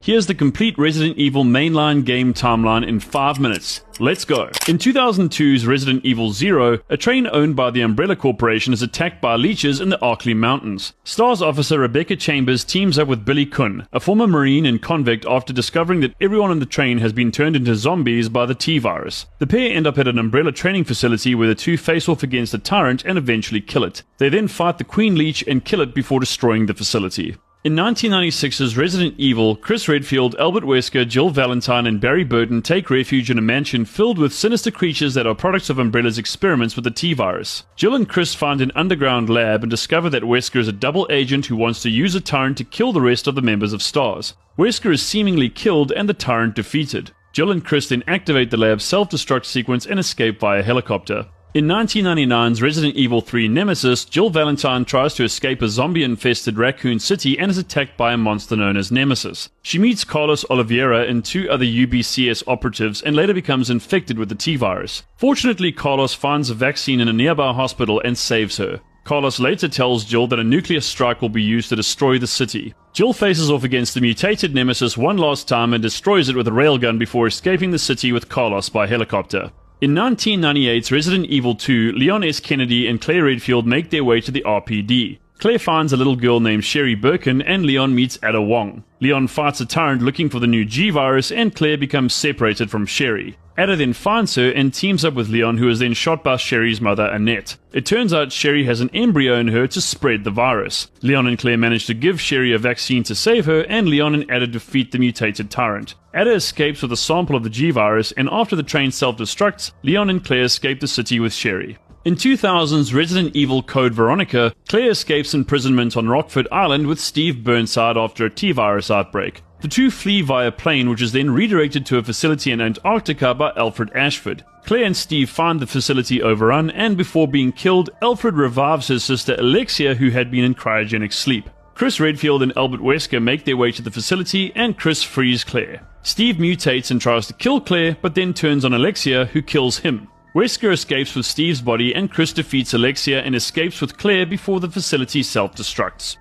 Here's the complete Resident Evil mainline game timeline in 5 minutes. Let's go. In 2002's Resident Evil 0, a train owned by the Umbrella Corporation is attacked by leeches in the Arkley Mountains. STARS officer Rebecca Chambers teams up with Billy Kun, a former Marine and convict, after discovering that everyone on the train has been turned into zombies by the T-virus. The pair end up at an Umbrella training facility where the two face off against a tyrant and eventually kill it. They then fight the Queen Leech and kill it before destroying the facility. In 1996's Resident Evil, Chris Redfield, Albert Wesker, Jill Valentine, and Barry Burton take refuge in a mansion filled with sinister creatures that are products of Umbrella's experiments with the T-virus. Jill and Chris find an underground lab and discover that Wesker is a double agent who wants to use a tyrant to kill the rest of the members of STARS. Wesker is seemingly killed and the tyrant defeated. Jill and Chris then activate the lab's self-destruct sequence and escape via helicopter. In 1999's Resident Evil 3 Nemesis, Jill Valentine tries to escape a zombie-infested Raccoon City and is attacked by a monster known as Nemesis. She meets Carlos Oliveira and 2 other UBCS operatives and later becomes infected with the T-virus. Fortunately, Carlos finds a vaccine in a nearby hospital and saves her. Carlos later tells Jill that a nuclear strike will be used to destroy the city. Jill faces off against the mutated Nemesis one last time and destroys it with a railgun before escaping the city with Carlos by helicopter. In 1998's Resident Evil 2, Leon S. Kennedy and Claire Redfield make their way to the RPD. Claire finds a little girl named Sherry Birkin and Leon meets Ada Wong. Leon fights a tyrant looking for the new G-virus and Claire becomes separated from Sherry. Ada then finds her and teams up with Leon, who is then shot by Sherry's mother, Annette. It turns out Sherry has an embryo in her to spread the virus. Leon and Claire manage to give Sherry a vaccine to save her, and Leon and Ada defeat the mutated tyrant. Ada escapes with a sample of the G-virus, and after the train self-destructs, Leon and Claire escape the city with Sherry. In 2000's Resident Evil Code Veronica, Claire escapes imprisonment on Rockford Island with Steve Burnside after a T-virus outbreak. The two flee via plane, which is then redirected to a facility in Antarctica by Alfred Ashford. Claire and Steve find the facility overrun, and before being killed, Alfred revives his sister Alexia, who had been in cryogenic sleep. Chris Redfield and Albert Wesker make their way to the facility, and Chris frees Claire. Steve mutates and tries to kill Claire, but then turns on Alexia, who kills him. Wesker escapes with Steve's body, and Chris defeats Alexia and escapes with Claire before the facility self-destructs.